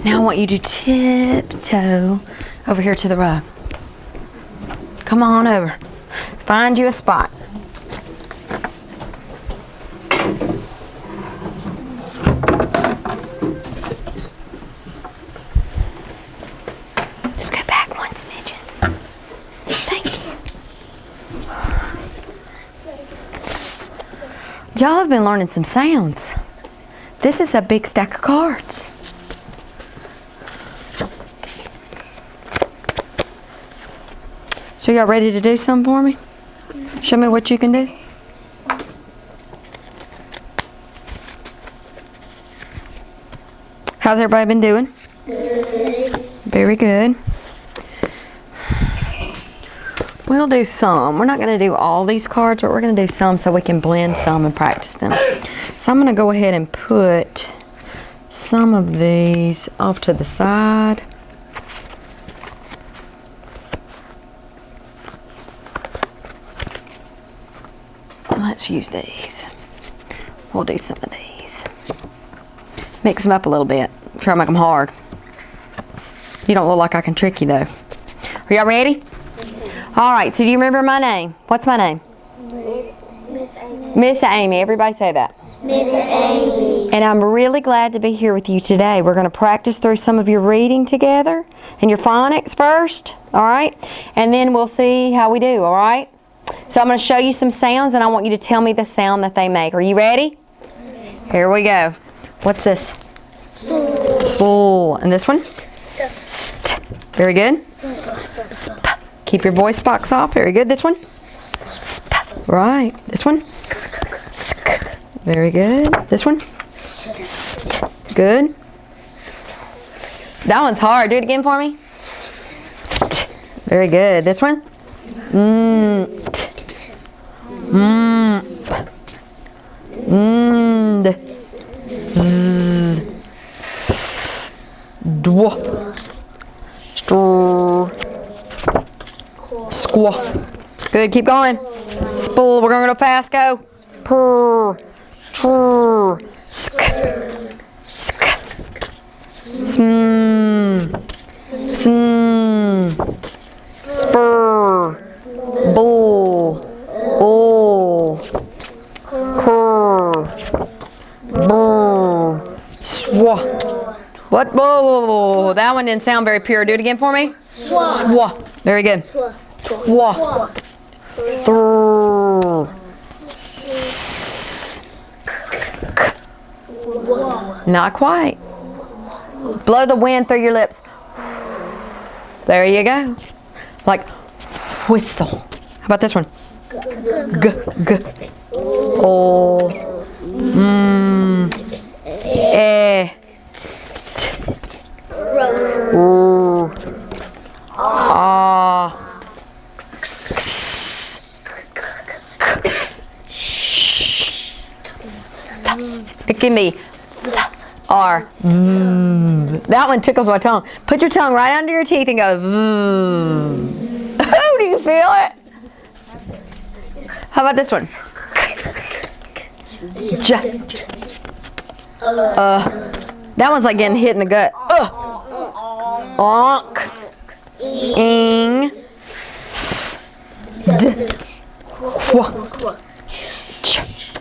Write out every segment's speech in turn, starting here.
Now I want you to tiptoe over here to the rug. Come on over. Find you a spot. Just go back one smidgen. Thank you. Y'all have been learning some sounds. This is a big stack of cards. So y'all ready to do something for me? Show me what you can do. How's everybody been doing? Good. Very good. We'll do some. We're not going to do all these cards, but we're going to do some so we can blend some and practice them. So I'm going to go ahead and put some of these off to the side. Let's use these. We'll do some of these. Mix them up a little bit. Try to make them hard. You don't look like I can trick you though. Are y'all ready? All right, so do you remember my name? What's my name? Miss Amy. Miss Amy. Everybody say that. Miss Amy. And I'm really glad to be here with you today. We're going to practice through some of your reading together and your phonics first, all right? And then we'll see how we do, all right? So I'm going to show you some sounds and I want you to tell me the sound that they make. Are you ready? Here we go. What's this? Slool. And this one? Very good. Keep your voice box off. Very good. This one? Right. This one? Very good. This one? Good. That one's hard. Do it again for me. Very good. This one? Squaw. Good, keep going. Spool, we're gonna go fast, go. Purr, trrr, sk, sk, sm, sm, spur, bull, bull, cur, brr, swa. What? Whoa, that one didn't sound very pure. Do it again for me. Swa. Very good. Swa. Thrrr. Not quite. Blow the wind through your lips. There you go. Like whistle. How about this one? G, g. Oh. Eh. Ooh. Ah. It can be R. That one tickles my tongue. Put your tongue right under your teeth and go. Oh, do you feel it? How about this one? That one's like getting hit in the gut. Onk. Ing. D. Qua. Ch.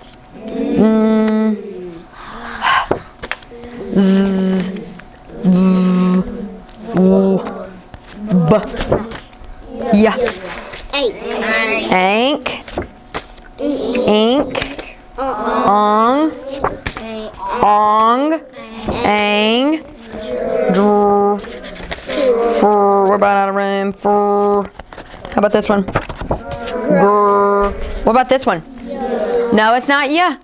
B. Yeah. Ank. Ink. Ong. Ong. Ang. Dr. Fur. We're about out of room. Fur. How about this one? Grr. What about this one? No, it's not ya.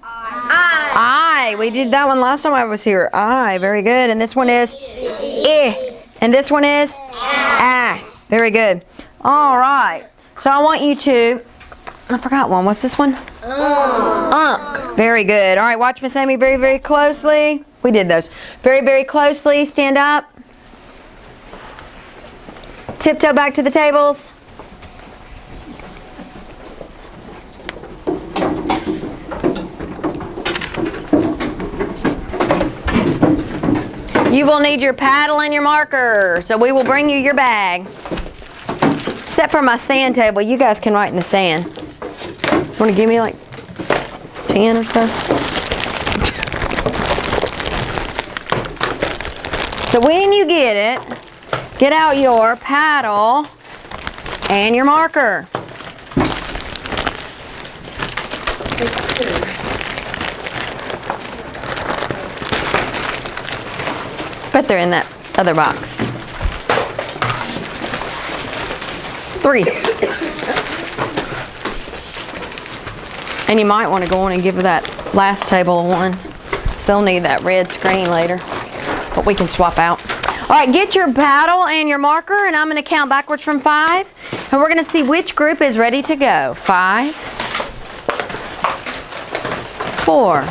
I. We did that one last time I was here. I. Very good. And this one is I. And this one is ah. Very good. All right. So I want you to, I forgot one. What's this one? Unk. Very good. All right. Watch Miss Amy very, very closely. We did those. Very, very closely. Stand up. Tiptoe back to the tables. You will need your paddle and your marker. So we will bring you your bag. Except for my sand table, you guys can write in the sand. Want to give me like 10 or so? So when you get it, get out your paddle and your marker. Bet they're in that other box. 3. And you might want to go on and give that last table one. So they'll need that red screen later. But we can swap out. All right, get your paddle and your marker, and I'm going to count backwards from 5. And we're going to see which group is ready to go. 5, 4,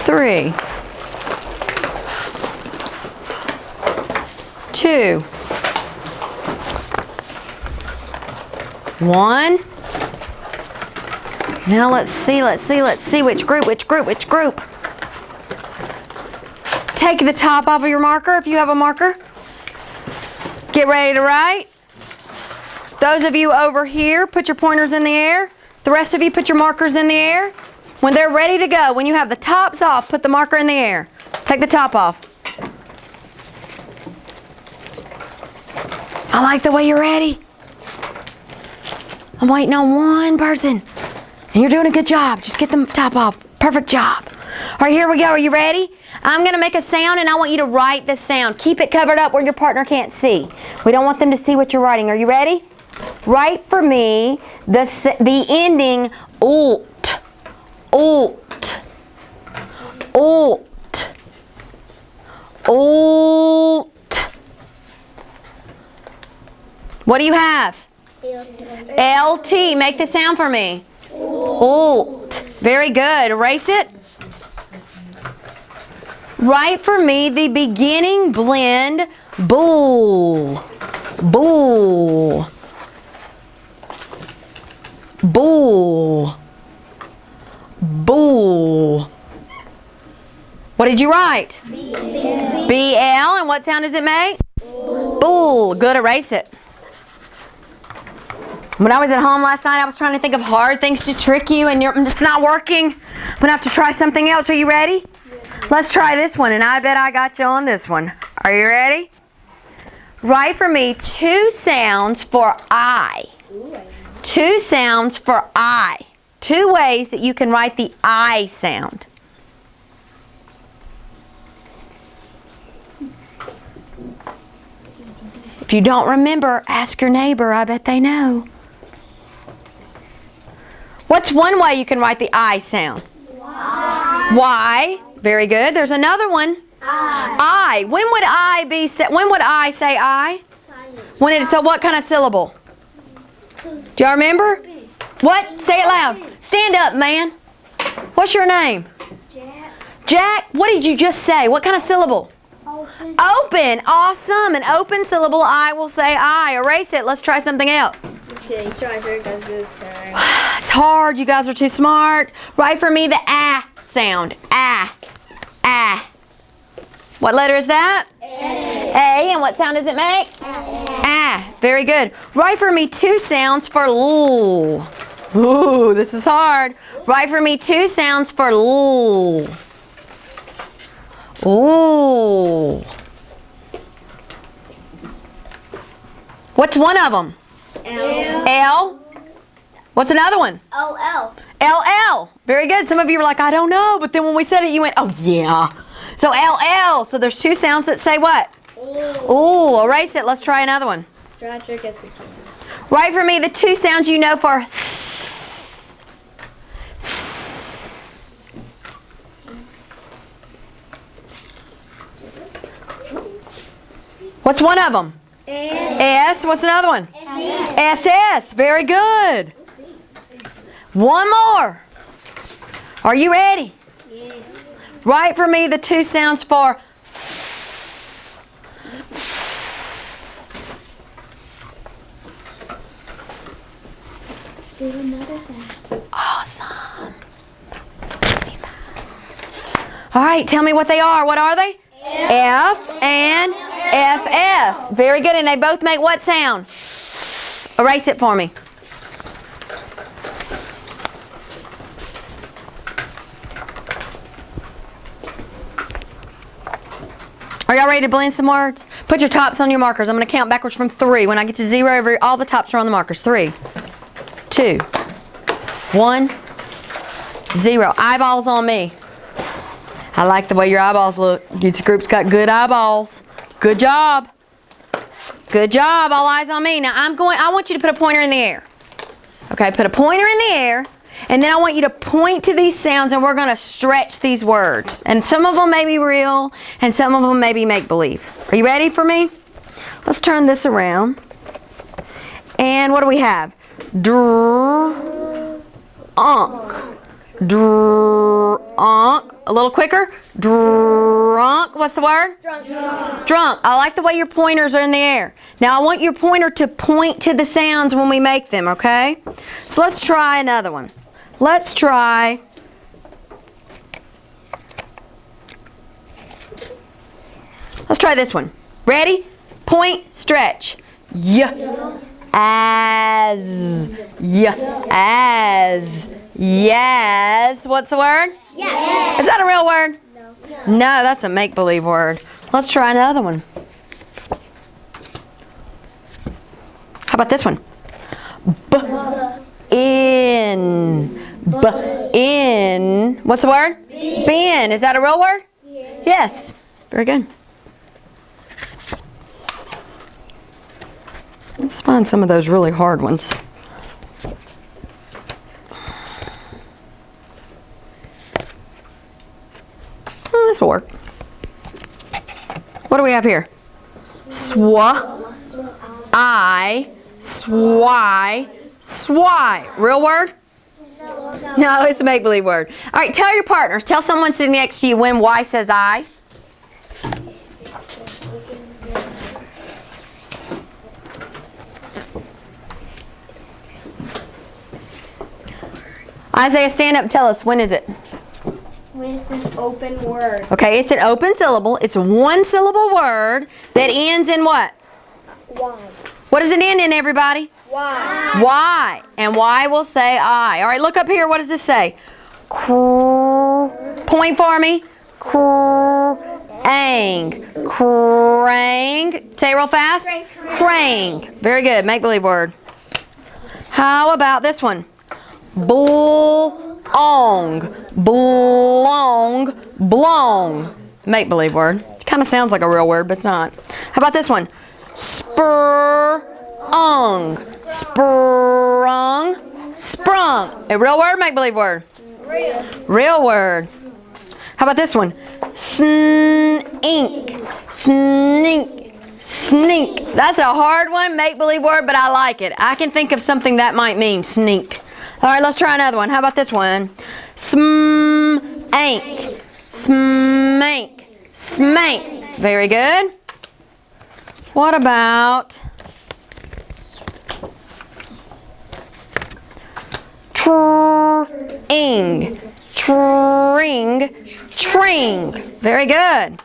3, 2, 1. Now let's see which group. Take the top off of your marker if you have a marker. Get ready to write. Those of you over here, put your pointers in the air. The rest of you, put your markers in the air. When they're ready to go, when you have the tops off, put the marker in the air. Take the top off. I like the way you're ready. I'm waiting on one person. And you're doing a good job. Just get the top off. Perfect job. All right, here we go. Are you ready? I'm going to make a sound, and I want you to write the sound. Keep it covered up where your partner can't see. We don't want them to see what you're writing. Are you ready? Write for me the ending ult. Ult. Ult. Ult. What do you have? LT. Make the sound for me. Ult. Very good. Erase it. Write for me the beginning blend bull. Bull. Bull. Bull. What did you write? BL. And what sound does it make? Bull. Good. Erase it. When I was at home last night, I was trying to think of hard things to trick you, and it's not working. I'm going to have to try something else. Are you ready? Let's try this one, and I bet I got you on this one. Are you ready? Write for me 2 sounds for I. 2 sounds for I. 2 ways that you can write the I sound. If you don't remember, ask your neighbor. I bet they know. What's one way you can write the I sound? Y. Y. Very good. There's another one. I. When would I say I? So what kind of syllable? Do y'all remember? What? Say it loud. Stand up, man. What's your name? Jack. Jack, what did you just say? What kind of syllable? Open. Open. Awesome. An open syllable, I will say I. Erase it. Let's try something else. Okay, try for this time. It's hard. You guys are too smart. Write for me the ah sound. Ah. Ah. What letter is that? A. And what sound does it make? Ah. Very good. Write for me 2 sounds for l. Ooh, this is hard. Write for me 2 sounds for l. Ooh. What's one of them? L. What's another one? LL. LL. Very good. Some of you were like, I don't know. But then when we said it, you went, oh, yeah. So LL. So there's 2 sounds that say what? Ooh. Erase it. Let's try another one. Try trick as we can. Write for me the 2 sounds you know for s. S. What's one of them? S. What's another one? SS. Very good. One more. Are you ready? Yes. Write for me the 2 sounds for Do another sound. awesome. All right, tell me what they are. What are they? F and FF. Very good, and they both make what sound? Erase it for me. Are y'all ready to blend some words? Put your tops on your markers. I'm going to count backwards from 3. When I get to 0, all the tops are on the markers. 3, 2, 1, 0. Eyeballs on me. I like the way your eyeballs look. This group's got good eyeballs. Good job. Good job. All eyes on me. Now I want you to put a pointer in the air. Okay, put a pointer in the air. And then I want you to point to these sounds, and we're going to stretch these words. And some of them may be real, and some of them may be make-believe. Are you ready for me? Let's turn this around. And what do we have? Drunk. Drunk. A little quicker. Drunk. What's the word? Drunk. Drunk. I like the way your pointers are in the air. Now I want your pointer to point to the sounds when we make them, okay? So let's try another one. Let's try this one. Ready? Point, stretch. Yeah. As. Yeah. As. Yes. What's the word? Yes. Is that a real word? No. No, that's a make-believe word. Let's try another one. How about this one? In. In. What's the word? Bin. Is that a real word? Yes. Very good. Let's find some of those really hard ones. Oh, this will work. What do we have here? Swa. I. Swy. Swy. Real word? No, it's a make-believe word. All right, tell your partners. Tell someone sitting next to you when Y says I. Isaiah, stand up and tell us, when is it? When it's an open word. Okay, it's an open syllable. It's a one-syllable word that ends in what? Y. What does it end in, everybody? Y. Y. And Y will say I. All right, look up here. What does this say? Point for me. Crang. Crang. Say it real fast. Crang. Very good. Make-believe word. How about this one? Blong. Blong. Blong. Make-believe word. It kind of sounds like a real word, but it's not. How about this one? Sprung. Sprung. Sprung. A real word, make-believe word? Real. Real word. How about this one? Snink. Snink. Snink. That's a hard one, make-believe word, but I like it. I can think of something that might mean sneak. All right, let's try another one. How about this one? Smank. Smank. Smank. Very good. What about tring? Tring. Tring. Very good.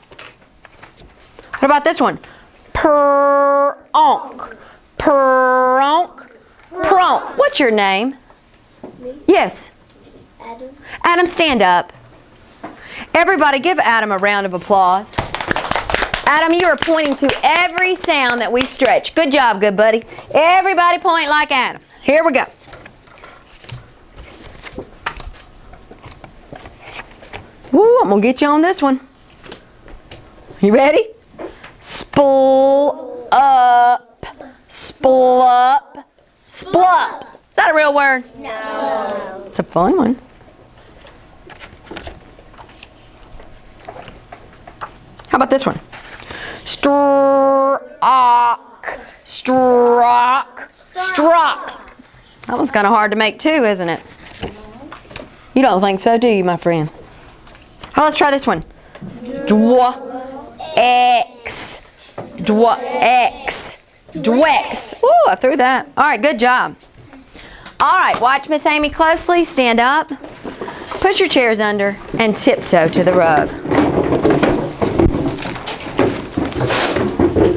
What about this one? Peronk. Peronk. Peronk. What's your name? Yes. Adam. Adam, stand up. Everybody give Adam a round of applause. Adam, you are pointing to every sound that we stretch. Good job, good buddy. Everybody point like Adam. Here we go. Woo, I'm going to get you on this one. You ready? Spool up. Spool up. Splup. Is that a real word? No. It's a fun one. How about this one? Strock. Strock. Strock. That one's kind of hard to make too, isn't it? You don't think so, do you, my friend? Oh, let's try this one. Dwex. Dwex. Dwex. Ooh, I threw that. All right, good job. All right, watch Miss Amy closely. Stand up. Put your chairs under and tiptoe to the rug.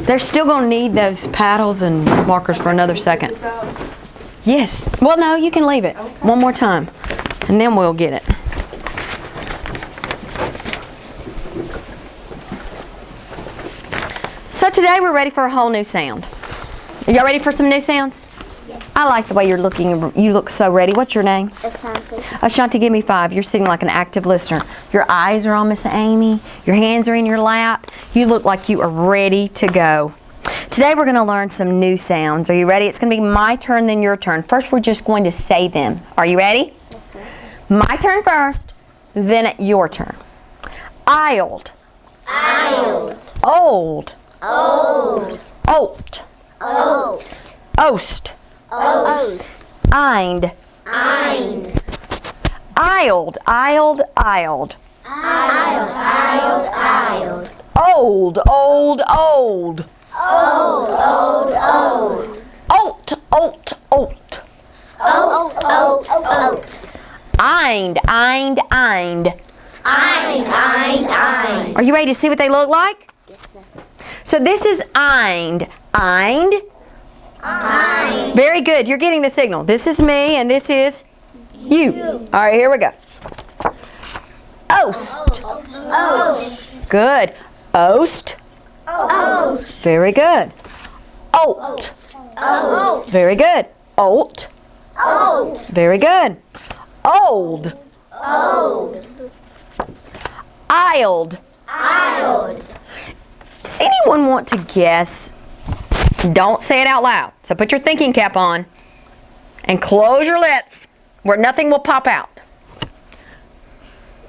They're still going to need those paddles and markers for another second. Yes. Well, no, you can leave it. One more time. And then we'll get it. So today we're ready for a whole new sound. Are y'all ready for some new sounds? Yes. I like the way you're looking. You look so ready. What's your name? Ashanti. Ashanti, give me 5. You're sitting like an active listener. Your eyes are on Miss Amy. Your hands are in your lap. You look like you are ready to go. Today we're going to learn some new sounds. Are you ready? It's going to be my turn, then your turn. First, we're just going to say them. Are you ready? Yes, sir. My turn first, then your turn. Isled. Isled. Old. Old. Oat. Oat. Oast. Oast. Eind. Eind. Isled. Isled. Isled. Isled. Isled. Isled. Old. Old. Old. Old. Old. Old. Oat. Oat. Oat. Oat. Oat. Oat. Eind. Eind. Eind. Eind. Eind. Eind. Are you ready to see what they look like? Yes, sir. So this is eind. Eind. Eind. Very good. You're getting the signal. This is me and this is you. All right, here we go. Oast. Oast. Good. Oast. Oast. Very good. Oat. Oat. Very good. Oat. Oat. Very good. Old. Old. Isled. Isled. Does anyone want to guess? Don't say it out loud. So put your thinking cap on and close your lips where nothing will pop out.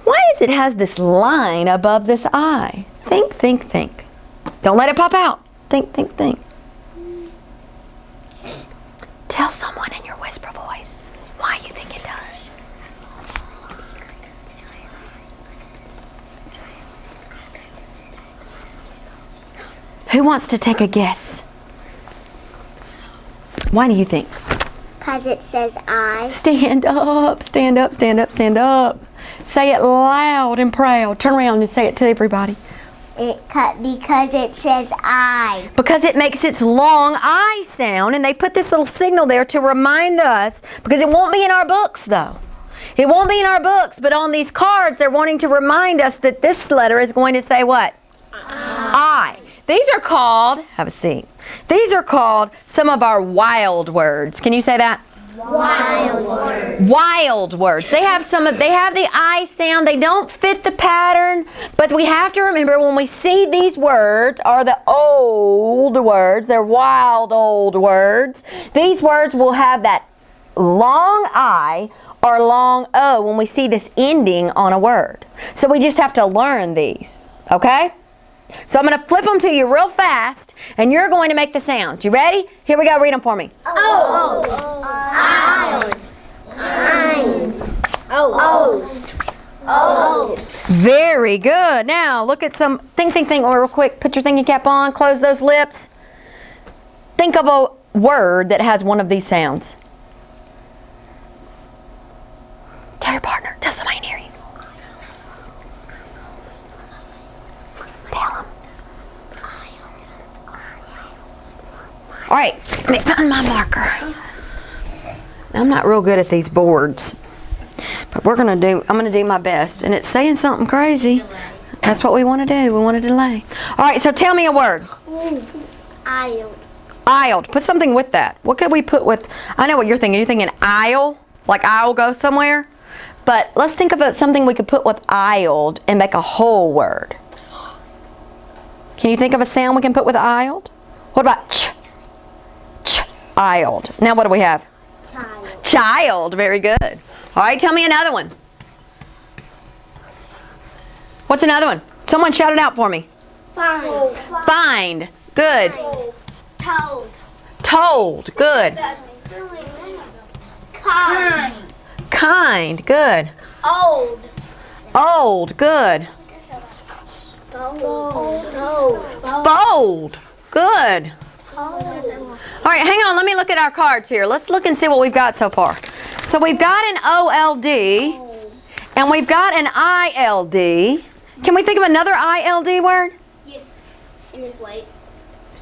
Why does it has this line above this eye? Think, think, think. Don't let it pop out. Think, think, think. Tell someone in your whisper voice why you think it does. Who wants to take a guess? Why do you think? Because it says I. Stand up, stand up, stand up, stand up. Say it loud and proud. Turn around and say it to everybody. Because it says I. Because it makes its long I sound, and they put this little signal there to remind us, because it won't be in our books though. It won't be in our books, but on these cards they're wanting to remind us that this letter is going to say what? I. These are called, have a seat. These are called some of our wild words. Can you say that? Wild words. Wild words. They have the I sound. They don't fit the pattern, but we have to remember when we see these words are the old words. They're wild old words. These words will have that long I or long O when we see this ending on a word. So we just have to learn these, okay? So I'm going to flip them to you real fast, and you're going to make the sounds. You ready? Here we go. Read them for me. Old. Isled. Eind. Oast. Oat. Very good. Now look at some, think real quick. Put your thinking cap on, close those lips. Think of a word that has one of these sounds. Tell your partner. Tell somebody near you. Tell them. All right, let me find my marker. I'm not real good at these boards, but I'm gonna do my best. And it's saying something crazy. That's what we want to do. We want to delay. All right, so tell me a word. Isled. Isled. Put something with that. What could we put with? I know what you're thinking. You're thinking aisle, like I'll go somewhere. But let's think of something we could put with isled and make a whole word. Can you think of a sound we can put with isled? What about ch? Ch. Isled. Now what do we have? Child. Child. Very good. All right, tell me another one. What's another one? Someone shout it out for me. Find. Find. Good. Told. Told. Good. Kind. Kind. Good. Old. Old. Good. Bold. Good. All right, hang on. Let me look at our cards here. Let's look and see what we've got so far. So we've got an OLD And we've got an ILD. Can we think of another ILD word? Yes. Wait.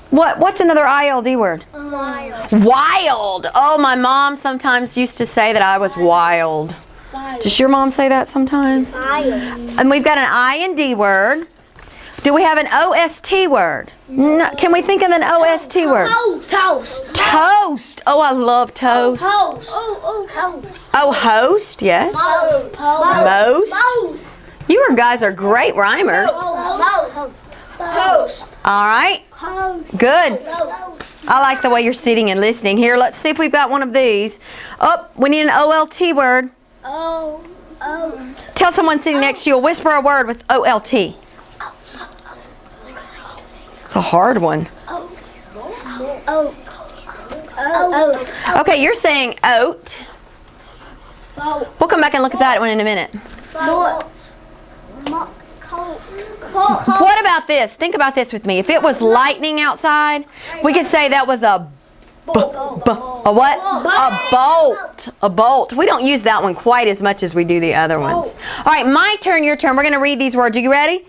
What's another ILD word? Wild. Wild. Oh, my mom sometimes used to say that I was wild. Does your mom say that sometimes? Wild. And we've got an IND word. Do we have an OST word? No. Can we think of an OST word? Toast. Toast. Oh, I love toast. Toast. Toast. Oh, host, yes. Most. You guys are great rhymers. Toast. All right. Good. I like the way you're sitting and listening. Here, let's see if we've got one of these. Oh, we need an OLT word. Tell someone sitting next to you, whisper a word with OLT. It's a hard one. Okay, you're saying oat. We'll come back and look at that one in a minute. What about this? Think about this with me. If it was lightning outside, we could say that was a what? A bolt. A bolt. We don't use that one quite as much as we do the other ones. All right, my turn, your turn. We're going to read these words. Are you ready?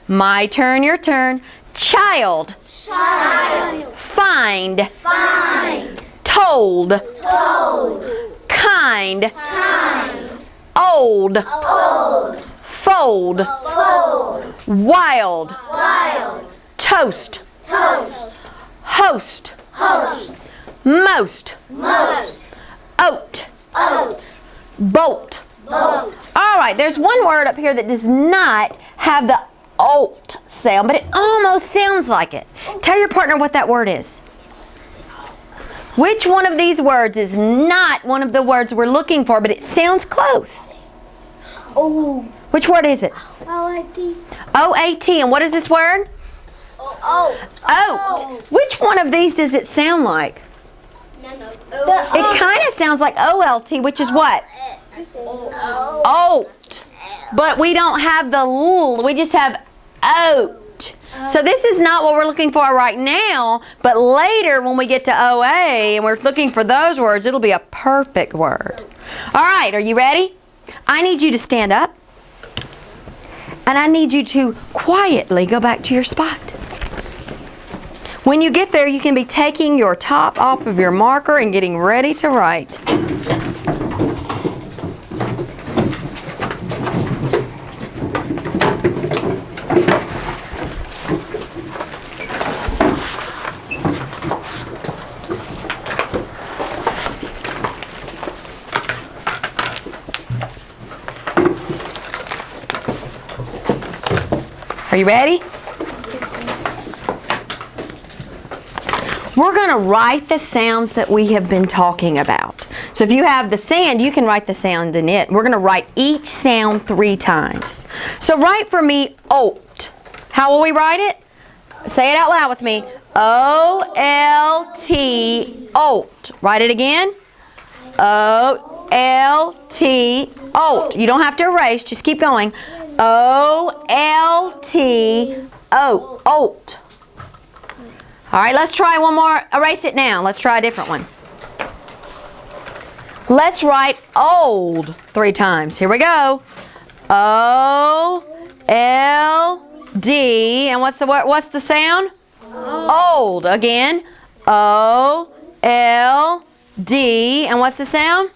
My turn, your turn. Child. Find. Told. Kind. Old. Fold. Wild. Toast. Host. Most. Oat. Bolt. All right, there's one word up here that does not have the oat sound, but it almost sounds like it. Tell your partner what that word is. Which one of these words is not one of the words we're looking for, but it sounds close? Which word is it? O-A-T. And what is this word? Oat. Which one of these does it sound like? It kind of sounds like O-L-T, which is what? Oat. But we don't have the L. We just have oat. So this is not what we're looking for right now, but later when we get to OA and we're looking for those words, it'll be a perfect word. All right, are you ready? I need you to stand up. And I need you to quietly go back to your spot. When you get there, you can be taking your top off of your marker and getting ready to write. Are you ready? We're going to write the sounds that we have been talking about. So if you have the sand, you can write the sound in it. We're going to write each sound 3 times. So write for me, oat. How will we write it? Say it out loud with me. O-L-T, oat. Write it again. O-L-T, oat. You don't have to erase, just keep going. O-L-T, oat, oat. All right, let's try one more. Erase it now. Let's try a different one. Let's write old 3 times. Here we go. O-L-D, and what's the sound? Old. Again. O-L-D, and what's the sound?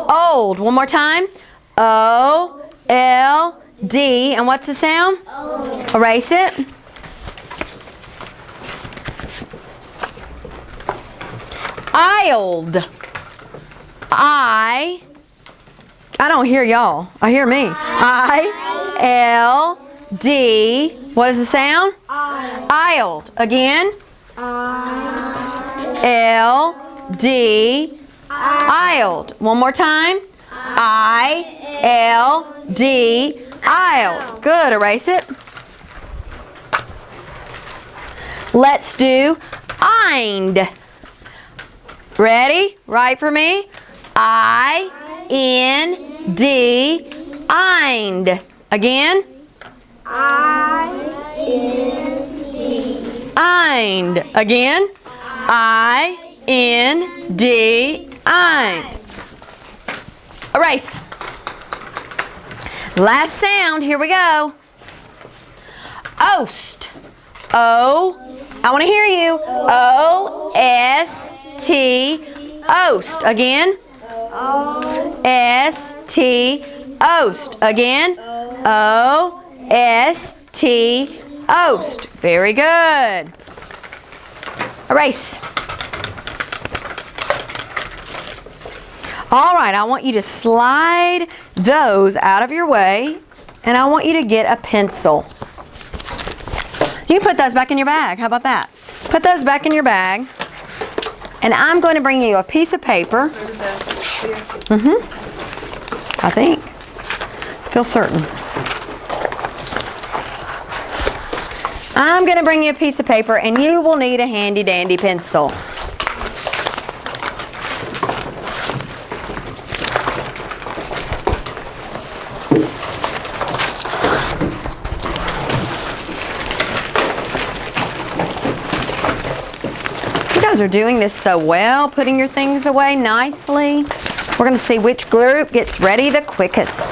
Old. One more time. O-L-D, and what's the sound? Erase it. Isled. I don't hear y'all. I hear me. I-L-D. What is the sound? Isled. Again. I-L-D. Isled. One more time. I-L-D. Isled. Good. Erase it. Let's do IND. Ready? Write for me. I-N-D. IND. Again. I-N-D. IND. Again. I-N-D. IND. Erase. Last sound, here we go. Oast. O, I want to hear you. O-S-T, oast. Again. O-S-T, oast. Again. O-S-T, oast. Very good. Erase. All right, I want you to slide those out of your way, and I want you to get a pencil. You can put those back in your bag. How about that? Put those back in your bag, and I'm going to bring you a piece of paper. I think. Feel certain. I'm going to bring you a piece of paper, and you will need a handy dandy pencil. You guys are doing this so well, putting your things away nicely. We're going to see which group gets ready the quickest.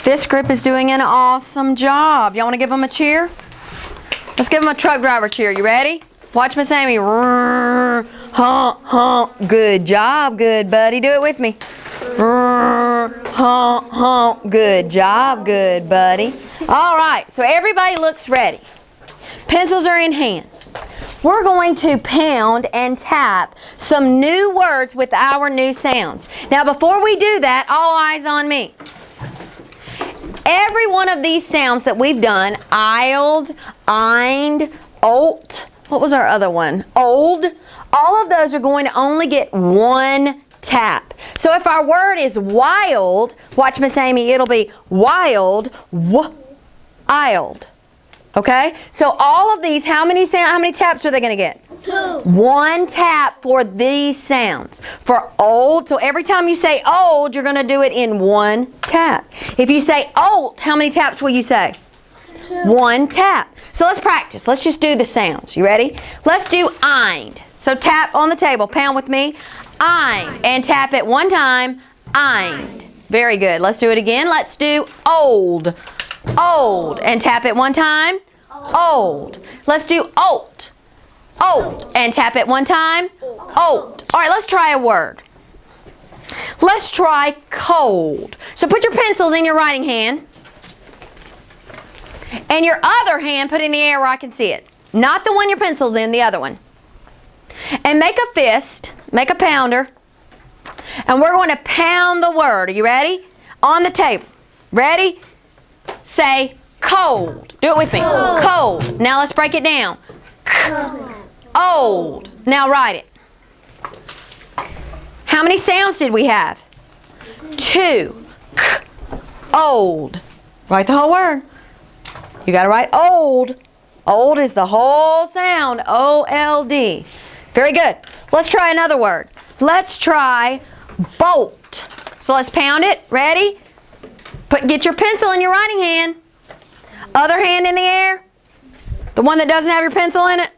This group is doing an awesome job. Y'all want to give them a cheer? Let's give them a truck driver cheer. You ready? Watch Miss Amy. Honk, honk. Good job, good buddy. Do it with me. Honk, honk. Good job, good buddy. All right, so everybody looks ready. Pencils are in hand. We're going to pound and tap some new words with our new sounds. Now, before we do that, all eyes on me. Every one of these sounds that we've done, ild, eind, olt, what was our other one? Old. All of those are going to only get one tap. So if our word is wild, watch Miss Amy, it'll be wild, ild. Okay? So all of these, how many taps are they going to get? 2. One tap for these sounds. For old, so every time you say old, you're going to do it in one tap. If you say old, how many taps will you say? 2. One tap. So let's practice. Let's just do the sounds. You ready? Let's do eind. So tap on the table. Pound with me. Eind. And tap it one time. Eind. Very good. Let's do it again. Let's do old. Old. And tap it one time. Old. Let's do olt. Old. And tap it one time. Old. All right, let's try a word. Let's try cold. So put your pencils in your writing hand. And your other hand put in the air where I can see it. Not the one your pencil's in, the other one. And make a fist, make a pounder. And we're going to pound the word. Are you ready? On the table. Ready? Say cold. Do it with me. Cold. Now let's break it down. Old. Now write it. How many sounds did we have? 2. Old. Write the whole word. You got to write old. Old is the whole sound. O-L-D. Very good. Let's try another word. Let's try bolt. So let's pound it. Ready? Get your pencil in your writing hand. Other hand in the air. The one that doesn't have your pencil in it.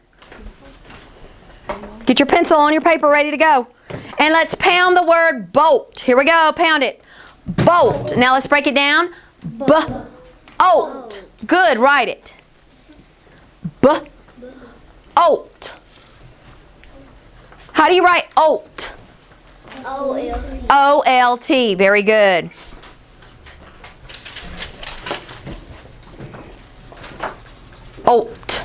Get your pencil on your paper ready to go. And let's pound the word bolt. Here we go. Pound it. Bolt. Now let's break it down. B-olt. Good. Write it. B-olt. How do you write olt? O-L-T. O-L-T. Very good. Olt.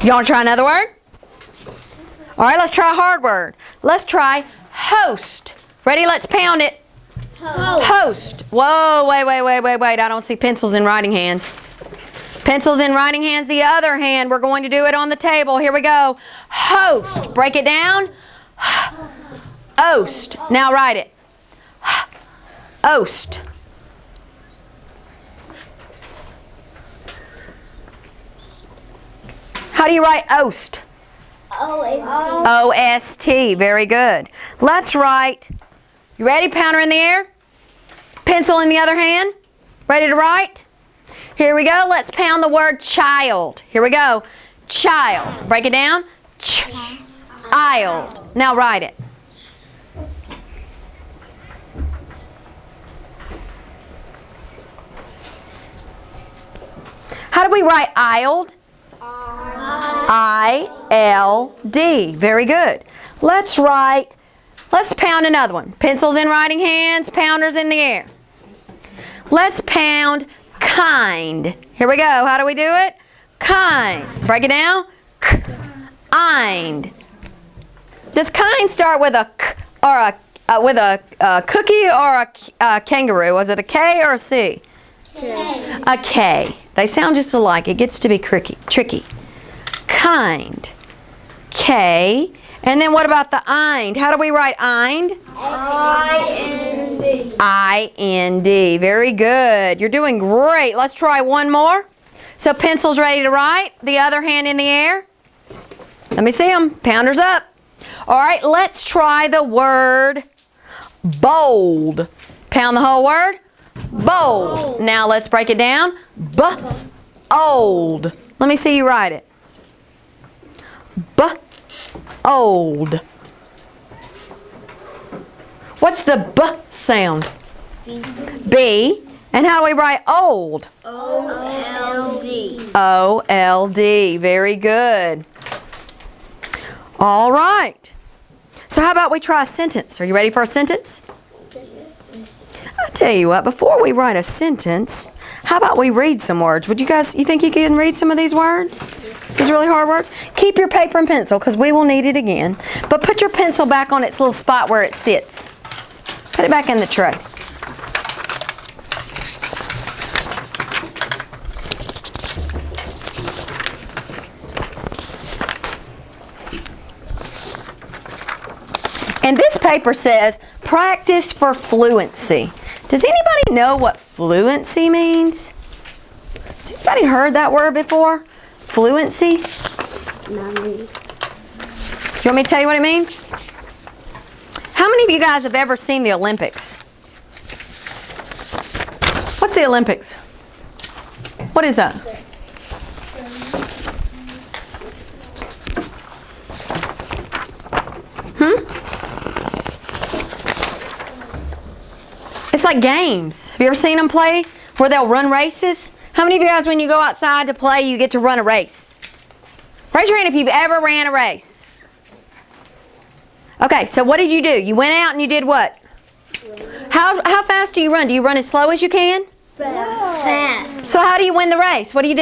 You want to try another word? All right, let's try a hard word. Let's try host. Ready? Let's pound it. Host. Whoa, wait. I don't see pencils in writing hands. Pencils in writing hands. The other hand, we're going to do it on the table. Here we go. Host. Break it down. Oast. Now write it. Oast. How do you write oast? O-S-T. O-S-T. Very good. Let's write. You ready? Pounder in the air. Pencil in the other hand. Ready to write? Here we go. Let's pound the word child. Here we go. Child. Break it down. Child. Now write it. How do we write ild? I-L-D. Very good. Let's pound another one. Pencils in writing hands, pounders in the air. Let's pound kind. Here we go. How do we do it? Kind. Break it down. Kind. Does kind start with a k or a cookie or a kangaroo? Was it a K or a C? K. A K. They sound just alike. It gets to be tricky. Kind. K. And then what about the IND? How do we write IND? I-N-D. I-N-D. Very good. You're doing great. Let's try one more. So pencils ready to write. The other hand in the air. Let me see them. Pounders up. All right, let's try the word bold. Pound the whole word. Bold. Now let's break it down. B-old. Let me see you write it. B-old. What's the B sound? B. And how do we write old? O-L-D. O-L-D. Very good. All right. So how about we try a sentence? Are you ready for a sentence? I'll tell you what, before we write a sentence, how about we read some words? You think you can read some of these words? These really hard words? Keep your paper and pencil because we will need it again. But put your pencil back on its little spot where it sits. Put it back in the tray. And this paper says, practice for fluency. Does anybody know what fluency means? Has anybody heard that word before? Fluency? Not me. You want me to tell you what it means? How many of you guys have ever seen the Olympics? What's the Olympics? What is that? It's like games. Have you ever seen them play where they'll run races? How many of you guys, when you go outside to play, you get to run a race? Raise your hand if you've ever ran a race. Okay, so what did you do? You went out and you did what? How fast do you run? Do you run as slow as you can? Fast. So how do you win the race? What do? You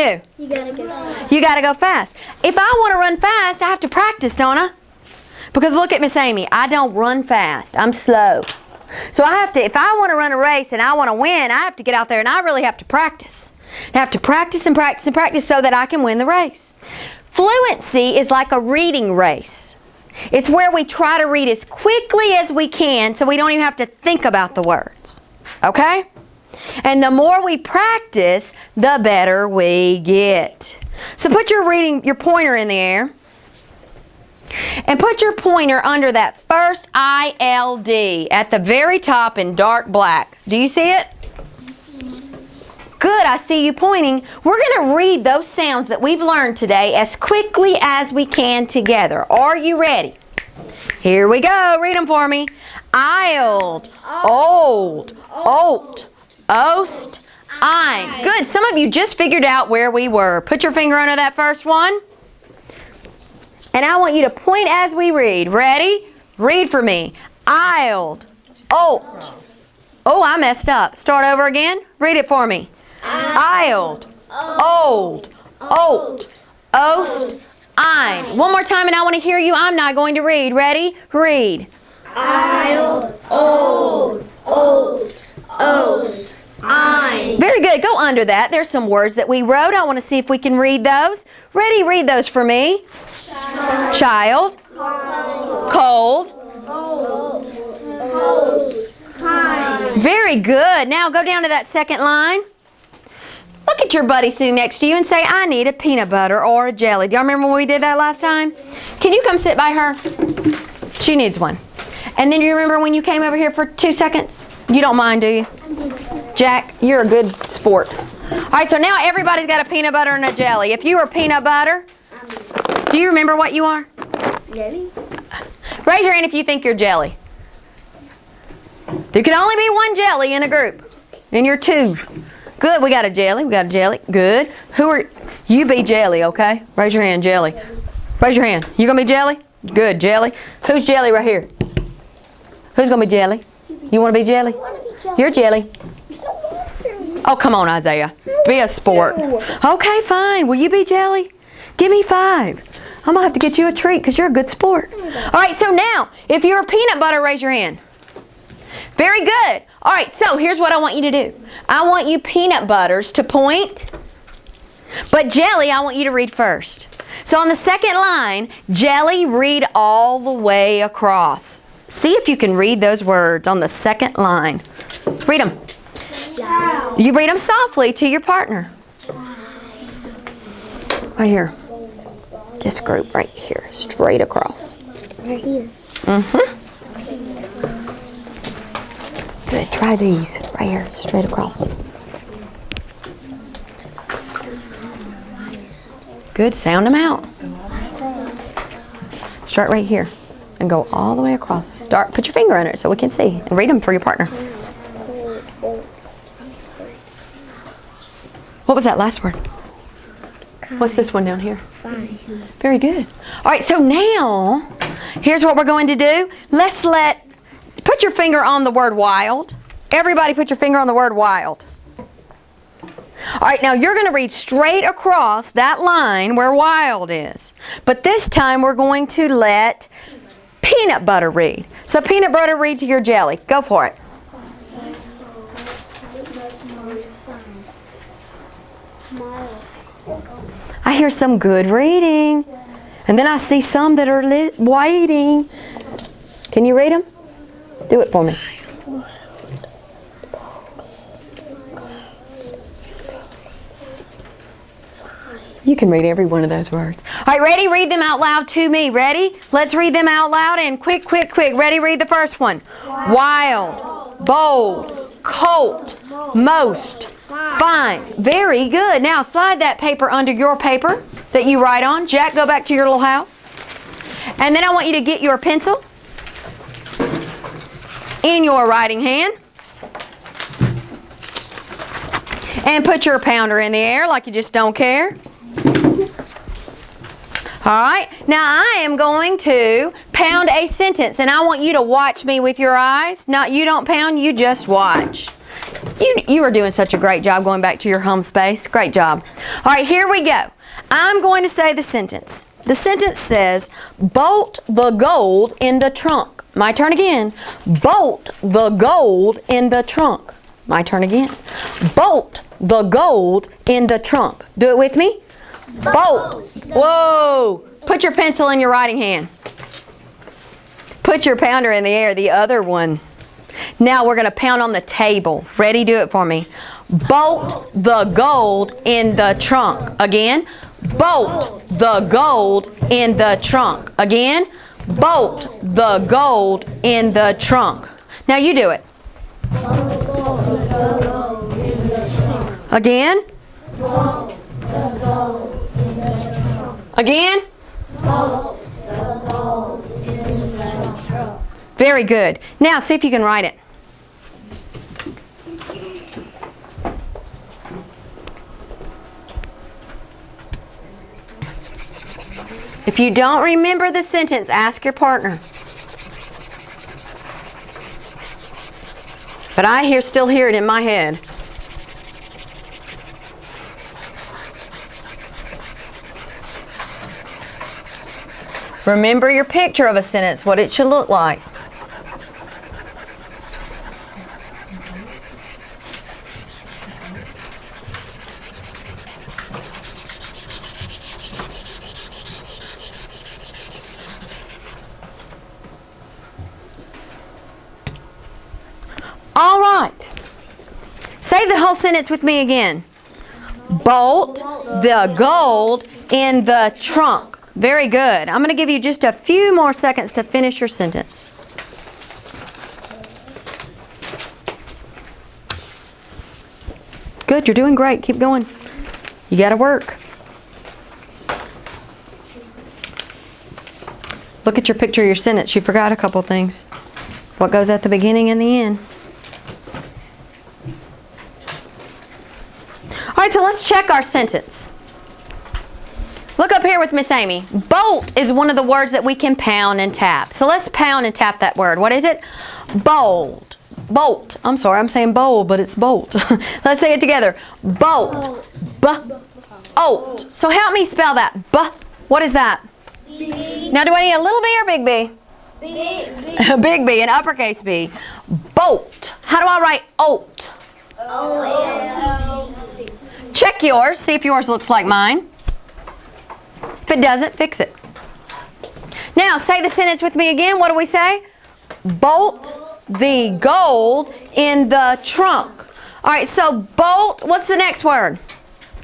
gotta go fast. You got to go fast. If I want to run fast, I have to practice, don't I? Because look at Miss Amy. I don't run fast. I'm slow. So I have to, if I want to run a race and I want to win, I have to get out there and I really have to practice. I have to practice and practice and practice so that I can win the race. Fluency is like a reading race. It's where we try to read as quickly as we can so we don't even have to think about the words. Okay? And the more we practice, the better we get. So put your pointer in the air. And put your pointer under that first ILD at the very top in dark black. Do you see it? Good, I see you pointing. We're going to read those sounds that we've learned today as quickly as we can together. Are you ready? Here we go. Read them for me. Ild, old, olt, ost, ein. Good, some of you just figured out where we were. Put your finger under that first one. And I want you to point as we read. Ready? Read for me. Ild, olt. Oh, I messed up. Start over again. Read it for me. Ild, old, olt, ost, ein. One more time and I want to hear you. I'm not going to read. Ready? Read. Ild, old, olt, ost, ein. Very good. Go under that. There's some words that we wrote. I want to see if we can read those. Ready? Read those for me. Child, cold, Kind. very good. Now go down to that second line. Look at your buddy sitting next to you and say, I need a peanut butter or a jelly. Do y'all remember when we did that last time? Can you come sit by her? She needs one. And then you remember when you came over here for 2 seconds? You don't mind, do you? Jack, you're a good sport. All right, so now everybody's got a peanut butter and a jelly. If you are peanut butter, do you remember what you are? Jelly. Raise your hand if you think you're jelly. There can only be one jelly in a group. And you're 2. Good, we got a jelly. We got a jelly. Good. Who are you? Be jelly, okay? Raise your hand, jelly. Raise your hand. You gonna be jelly? Good, jelly. Who's jelly right here? Who's gonna be jelly? You wanna be jelly? You're jelly. Oh, come on, Isaiah. Be a sport. Okay, fine. Will you be jelly? Give me 5. I'm gonna have to get you a treat because you're a good sport. All right, so now, if you're a peanut butter, raise your hand. Very good. All right, so here's what I want you to do. I want you peanut butters to point, but jelly, I want you to read first. So on the second line, jelly, read all the way across. See if you can read those words on the second line. Read them. You read them softly to your partner. Right here. This group right here, straight across. Right here. Good, try these right here, straight across. Good, sound them out. Start right here and go all the way across. Put your finger under it so we can see and read them for your partner. What was that last word? What's this one down here? Fine. Very good. All right, so now, here's what we're going to do. Put your finger on the word wild. Everybody put your finger on the word wild. All right, now you're going to read straight across that line where wild is. But this time we're going to let peanut butter read. So peanut butter, read to your jelly. Go for it. I hear some good reading. And then I see some that are waiting. Can you read them? Do it for me. You can read every one of those words. All right, ready? Read them out loud to me. Ready? Let's read them out loud and quick, quick, quick. Ready? Read the first one. Wild, bold, colt, most, fine. Very good. Now slide that paper under your paper that you write on. Jack, go back to your little house. And then I want you to get your pencil in your writing hand. And put your pounder in the air like you just don't care. All right, now I am going to pound a sentence, and I want you to watch me with your eyes. Not you don't pound, you just watch. You are doing such a great job going back to your home space. Great job. All right, here we go. I'm going to say the sentence. The sentence says, bolt the gold in the trunk. My turn again. Bolt the gold in the trunk. My turn again. Bolt the gold in the trunk. Do it with me. Bolt. Whoa. Put your pencil in your writing hand. Put your pounder in the air, the other one. Now we're going to pound on the table. Ready? Do it for me. Bolt the gold in the trunk. Again. Bolt the gold in the trunk. Again. Bolt the gold in the trunk. Now you do it. Again. Again. Very good. Now see if you can write it. If you don't remember the sentence, ask your partner. But I still hear it in my head. Remember your picture of a sentence, what it should look like. All right. Say the whole sentence with me again. Bolt the gold in the trunk. Very good. I'm going to give you just a few more seconds to finish your sentence. Good, you're doing great. Keep going. You got to work. Look at your picture of your sentence. You forgot a couple things. What goes at the beginning and the end? All right, so let's check our sentence. Look up here with Miss Amy. Bolt is one of the words that we can pound and tap. So let's pound and tap that word. What is it? Bold. Bolt. I'm sorry, I'm saying bold, but it's bolt. Let's say it together. Bolt. B-olt. So help me spell that. B. What is that? B. Now, do I need a little b or big B? B. Big B, an uppercase B. Bolt. How do I write olt? O-L-T. Check yours. See if yours looks like mine. If it doesn't, fix it. Now, say the sentence with me again. What do we say? Bolt the gold in the trunk. All right, so bolt, what's the next word?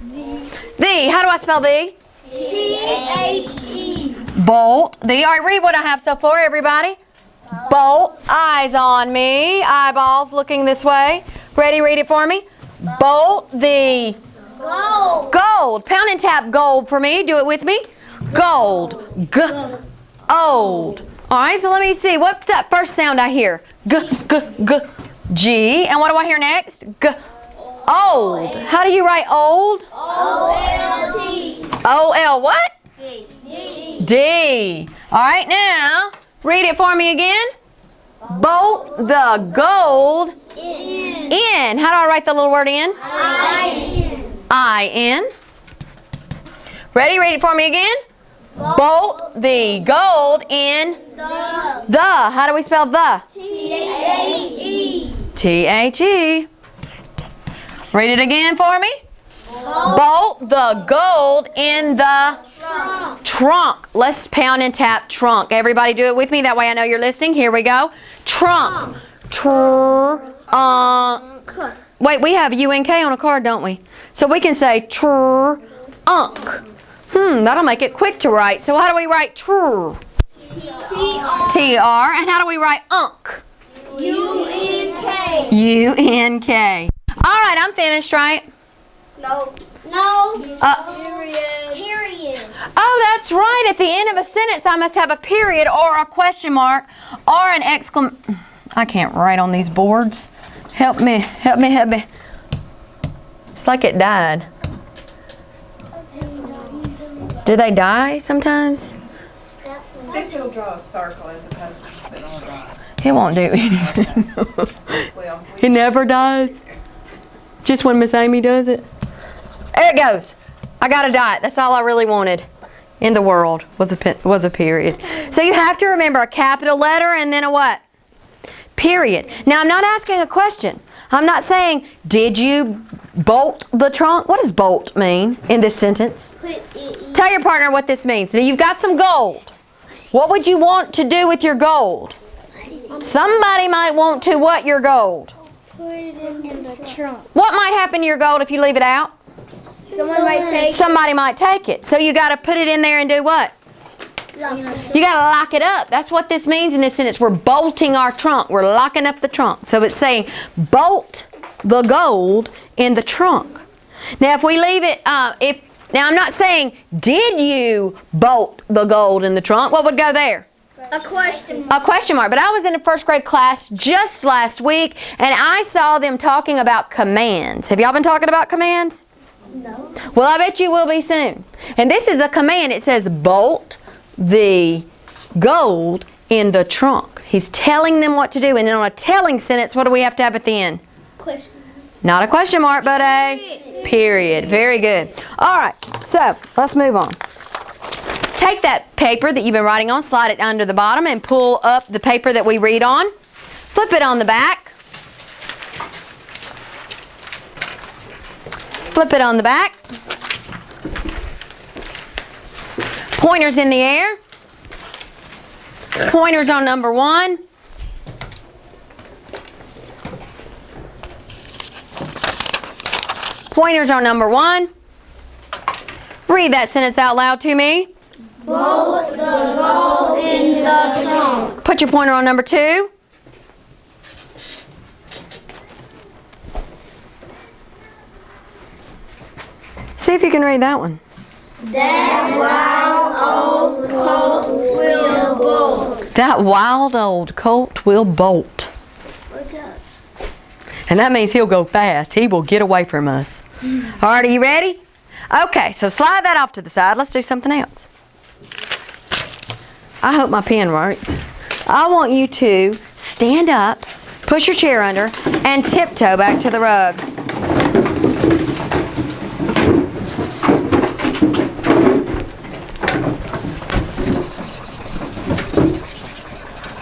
The. How do I spell the? T-H-E. Bolt the. All right, read what I have so far, everybody. Bolt, eyes on me, eyeballs looking this way. Ready, read it for me. Bolt the Gold. gold. Pound and tap gold for me. Do it with me. Gold. G-old. All right, so let me see. What's that first sound I hear? G. G. And what do I hear next? G. Old. How do you write old? O-L-T. O-L what? D. D. All right, now read it for me again. Bolt the gold In. in. How do I write the little word in? I-N. I-N. Ready? Read it for me again. Bolt the gold in the. How do we spell the? T-H-E. T-H-E. Read it again for me. Bolt the gold in the Trunk. trunk. Let's pound and tap trunk. Everybody do it with me. That way I know you're listening. Here we go. Trunk. Trunk. Wait, we have U-N-K on a card, don't we? So we can say trunk. That'll make it quick to write. So how do we write trr? T-R. T-R. And how do we write unk? U-N-K. U-N-K. All right, I'm finished, right? No. Period. Oh, that's right. At the end of a sentence, I must have a period or a question mark or an exclamation. I can't write on these boards. Help me, help me, help me. It's like it died. Do they die sometimes? See if it'll draw a circle as opposed to spit on a dot. It won't do anything. Well, It never dies. Just when Miss Amy does it. There it goes. I got a dot. That's all I really wanted in the world was a period. So you have to remember a capital letter and then a what? Period. Now I'm not asking a question. I'm not saying, did you bolt the trunk? What does bolt mean in this sentence? Tell your partner what this means. Now you've got some gold. What would you want to do with your gold? Somebody might want to what your gold? Put it in the trunk. What might happen to your gold if you leave it out? Someone might take Somebody might take it. So you got to put it in there and do what? You got to lock it up. That's what this means in this sentence. We're bolting our trunk. We're locking up the trunk. So it's saying bolt the gold in the trunk. Now if we leave it, now I'm not saying did you bolt the gold in the trunk? What would go there? a question mark. A question mark. But I was in a first grade class just last week and I saw them talking about commands. Have y'all been talking about commands? No. Well, I bet you will be soon. And this is a command. It says bolt the gold in the trunk. He's telling them what to do. And then on a telling sentence, what do we have to have at the end? Question. Not a question mark, but a period. Very good. All right, so let's move on. Take that paper that you've been writing on, slide it under the bottom, and pull up the paper that we read on. Flip it on the back. Flip it on the back. Pointers in the air. Pointers on number 1. Pointers on number 1. Read that sentence out loud to me. Both the gold in the trunk. Put your pointer on number 2. See if you can read that one. That wild old colt will bolt. That wild old colt will bolt. And that means he'll go fast. He will get away from us. All right, are you ready? Okay, so slide that off to the side. Let's do something else. I hope my pen works. I want you to stand up, push your chair under, and tiptoe back to the rug.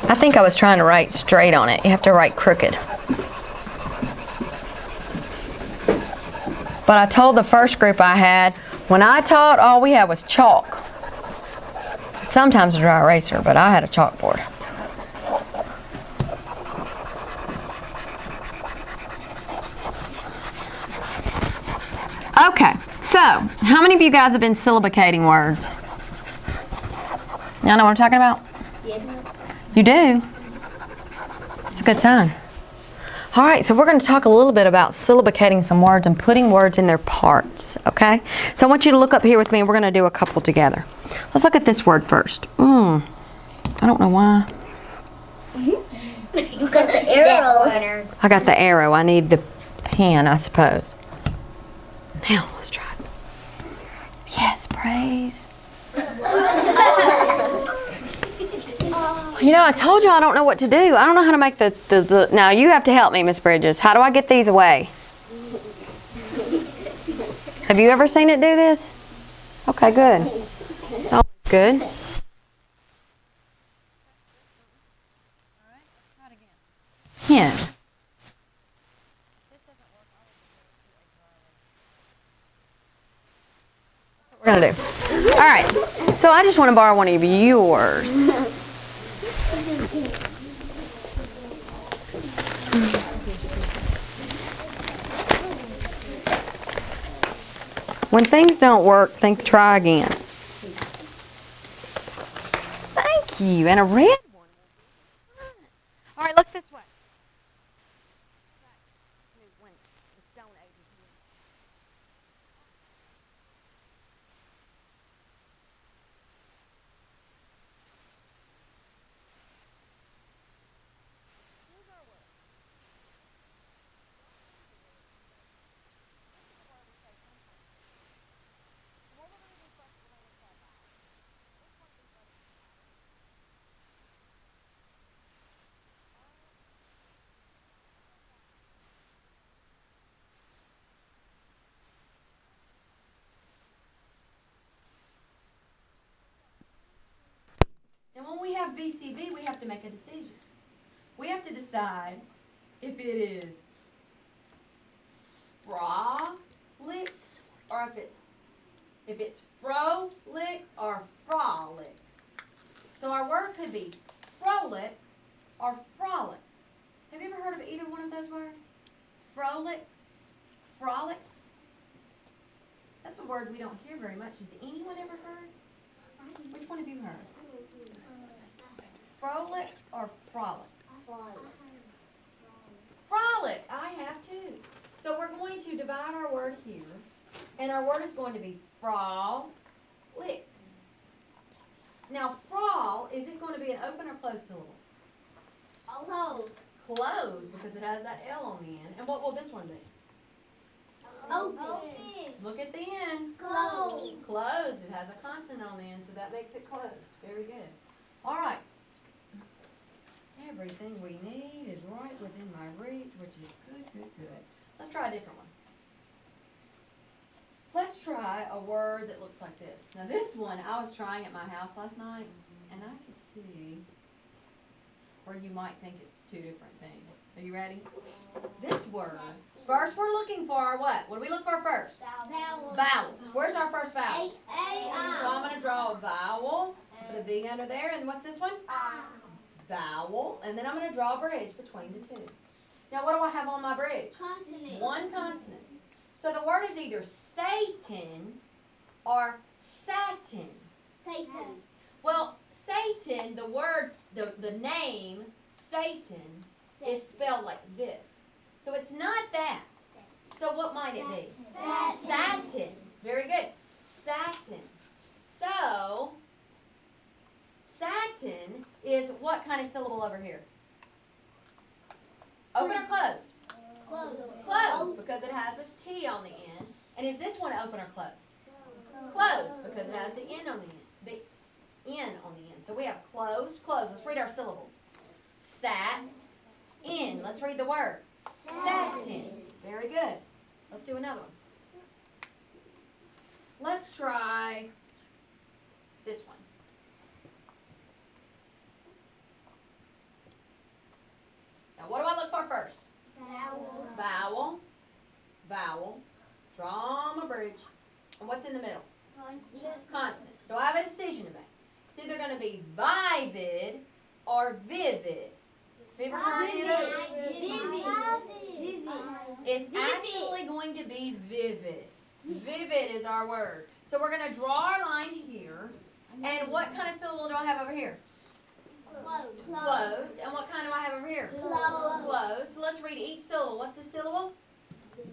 I think I was trying to write straight on it. You have to write crooked. But I told the first group I had, when I taught, all we had was chalk. Sometimes a dry eraser, but I had a chalkboard. Okay, so how many of you guys have been syllabicating words? Y'all know what I'm talking about? Yes. You do? It's a good sign. All right, so we're going to talk a little bit about syllabicating some words and putting words in their parts, okay? So I want you to look up here with me, and we're going to do a couple together. Let's look at this word first. I don't know why. You got the arrow. I got the arrow. I need the pen, I suppose. Now, let's try it. Yes, praise. You know, I told you I don't know what to do. I don't know how to make the now you have to help me, Miss Bridges. How do I get these away? Have you ever seen it do this? Okay, good. It's always good. Yeah. That's what we're gonna do. All right. So I just want to borrow one of yours. When things don't work, try again. Thank you. And a red one. All right, look this way. When the Stone Age is here. And when we have VCV, we have to make a decision. We have to decide if it is frolic or if it's frolic or frolic. So our word could be frolic or frolic. Have you ever heard of either one of those words? Frolic, frolic. That's a word we don't hear very much. Has anyone ever heard? Which one have you heard? Frolic or frolic? Frolic. I have too. So we're going to divide our word here, and our word is going to be frolic. Now, frol, is it going to be an open or closed syllable? Close. Closed, because it has that L on the end. And what will this one be? Open. Look at the end. Close. Closed. It has a consonant on the end, so that makes it closed. Very good. All right. Everything we need is right within my reach, which is good, good, good. Let's try a different one. Let's try a word that looks like this. Now this one I was trying at my house last night, and I could see where you might think it's two different things. Are you ready? This word, first we're looking for what? What do we look for first? Vowels. Where's our first vowel? So I'm going to draw a vowel, put a V under there, and what's this one? Vowel, and then I'm going to draw a bridge between the two. Now what do I have on my bridge? Consonant. One consonant. So the word is either Satan or Satan? Satan. Well, Satan, the words, the name Satan is spelled like this. So it's not that. So what might it be? Satin. Very good. Satin. So, satin is what kind of syllable over here? Open or closed? Closed, because it has this T on the end. And is this one open or closed? Closed, because it has the N on the end. The N on the end. So we have closed, closed. Let's read our syllables. Sat, in. Let's read the word. Satin. Very good. Let's do another one. Let's try this one. Now, what do I look for first? Vowels. Vowel, vowel, draw my bridge. And what's in the middle? Consonant. So I have a decision to make. It's either going to be vivid or vivid. Have you ever heard any of those? Vivid. It's actually going to be vivid. Vivid is our word. So we're going to draw our line here. And what kind of syllable do I have over here? Closed. And what kind do I have over here? Closed. So let's read each syllable. What's the syllable?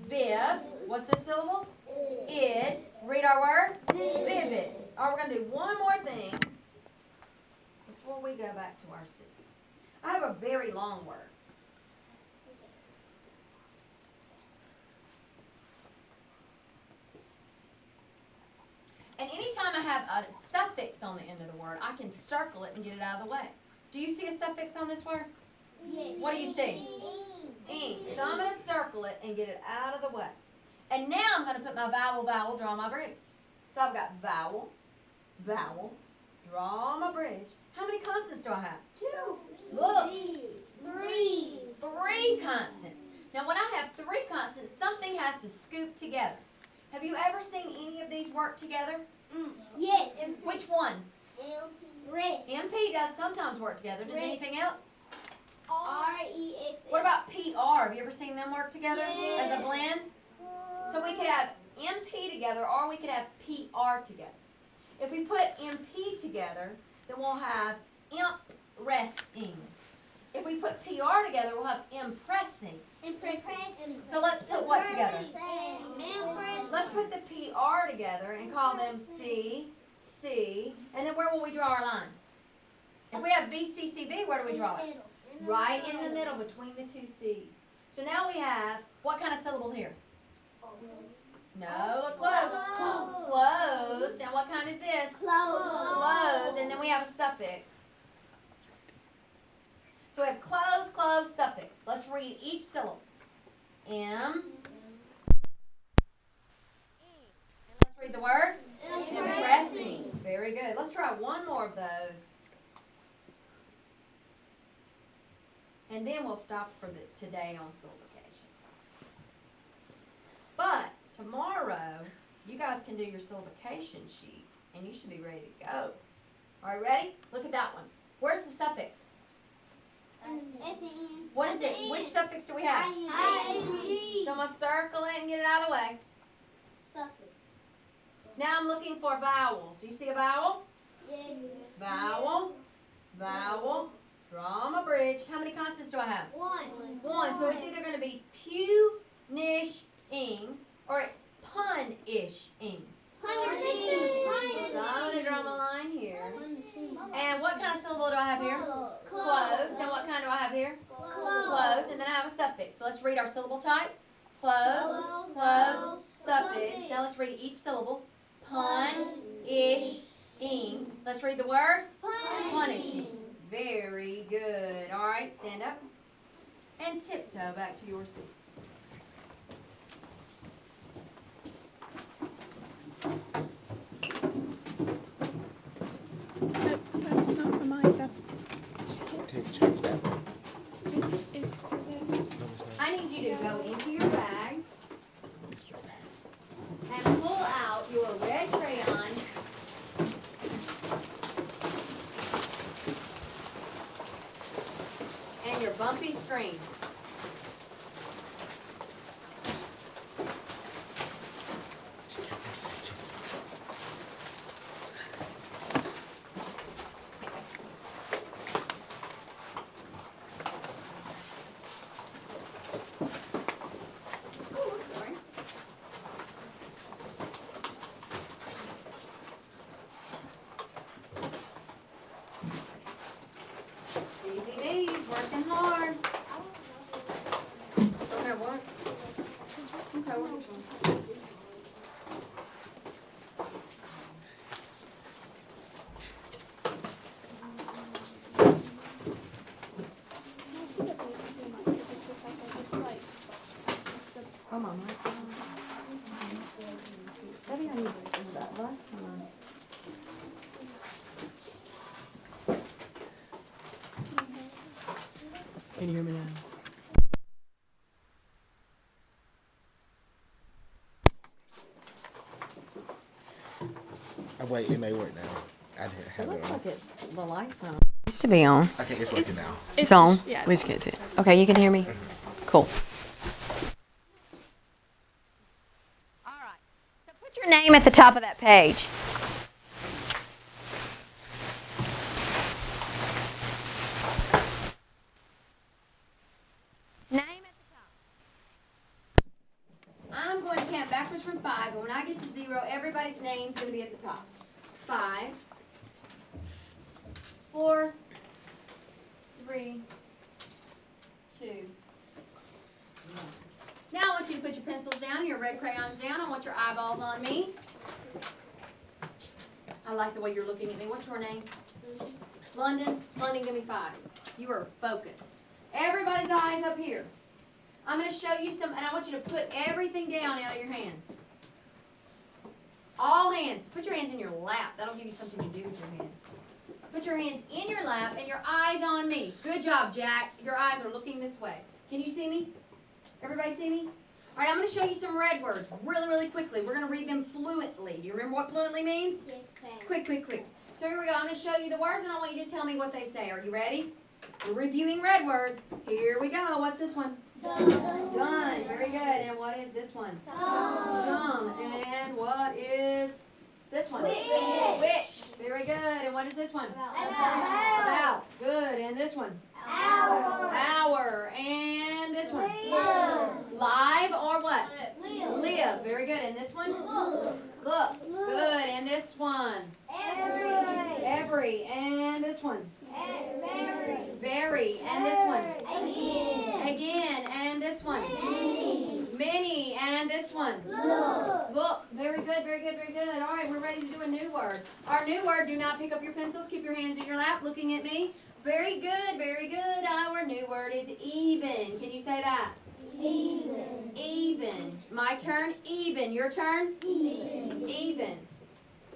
Viv. What's the syllable? Id. Read our word? Vivid. All right, we're going to do one more thing before we go back to our cities. I have a very long word. And anytime I have a suffix on the end of the word, I can circle it and get it out of the way. Do you see a suffix on this word? Yes. What do you see? Ing. So I'm going to circle it and get it out of the way. And now I'm going to put my vowel, vowel, draw my bridge. So I've got vowel, vowel, draw my bridge. How many consonants do I have? 2. Look. 3. 3 consonants. Now when I have 3 consonants, something has to scoop together. Have you ever seen any of these work together? Yes. Which ones? Red. MP does sometimes work together. Does anything else? RES. What about PR? Have you ever seen them work together Yes. as a blend? So we could have MP together or we could have PR together. If we put MP together, then we'll have impressing. If we put PR together, we'll have impressing. Impressing. So let's put what together? Impressing. Let's put the PR together and call them C, C, and then where will we draw our line? If we have VCCB, where do we draw it? Right in the middle between the 2 C's. So now we have, what kind of syllable here? No, look close. Closed. Now what kind is this? Closed. And then we have a suffix. So we have closed, closed, suffix. Let's read each syllable. M. And let's read the word. Impressing. Very good. Let's try one more of those. And then we'll stop for today on syllabication. But tomorrow, you guys can do your syllabication sheet, and you should be ready to go. All right, ready? Look at that one. Where's the suffix? At the end. What is it? Which suffix do we have? ING. So I'm going to circle it and get it out of the way. Suffix. Now I'm looking for vowels. Do you see a vowel? Yes. Vowel, vowel, draw my bridge. How many consonants do I have? 1. 1. So it's either going to be pu-nish-ing or it's pun-ish-ing. Punishing. So I'm going to draw my line here. And what kind of syllable do I have here? Closed. And what kind do I have here? Closed. And then I have a suffix. So let's read our syllable types. Closed, closed, suffix. Now let's read each syllable. Pun-ish-ing. Let's read the word. Punishing. Very good. All right, stand up. And tiptoe back to your seat. That's not the mic. That's she can't. Change that one. It's for this. No, it's not. I need you to go into your bag It's your bag. and pull out your red crayon and your bumpy screen. Just give me a second. Oh, my mic. Maybe I need to do that last time. Can you hear me now? Oh, wait, it may work now. I didn't It have it looks on. like it's the lights on. Used to be on. Okay, it's working now. It's on. just- yeah, We just get to it. Okay, you can hear me? Cool. All right. So put your name at the top of that page. Name at the top. I'm going to count backwards from 5, and when I get to 0, everybody's name's going to be at the top. 5, 4, 3, 2, 1. Now I want you to put your pencils down and your red crayons down. I want your eyeballs on me. I like the way you're looking at me. What's your name? London. London, give me 5. You are focused. Everybody's eyes up here. I'm going to show you some, and I want you to put everything down out of your hands. All hands. Put your hands in your lap. That'll give you something to do with your hands. Put your hands in your lap and your eyes on me. Good job, Jack. Your eyes are looking this way. Can you see me? Everybody see me? All right, I'm going to show you some red words really, really quickly. We're going to read them fluently. Do you remember what fluently means? Yes, ma'am. Quick, quick, quick. So here we go. I'm going to show you the words, and I want you to tell me what they say. Are you ready? We're reviewing red words. Here we go. What's this one? Done. Very good. And what is this one? Some. And what is this one? Which. Very good. And what is this one? About. Good. And this one? Hour. And this one? Live or what? Live. Very good. And this one? Look. Good. And this one? Every. And this one? Very. And this one? Again. And this one? Many. And this one? Look. Very good, very good, very good. All right, we're ready to do a new word. Our new word, do not pick up your pencils. Keep your hands in your lap looking at me. Very good, very good. Our new word is even. Can you say that? Even. My turn, even. Your turn? Even.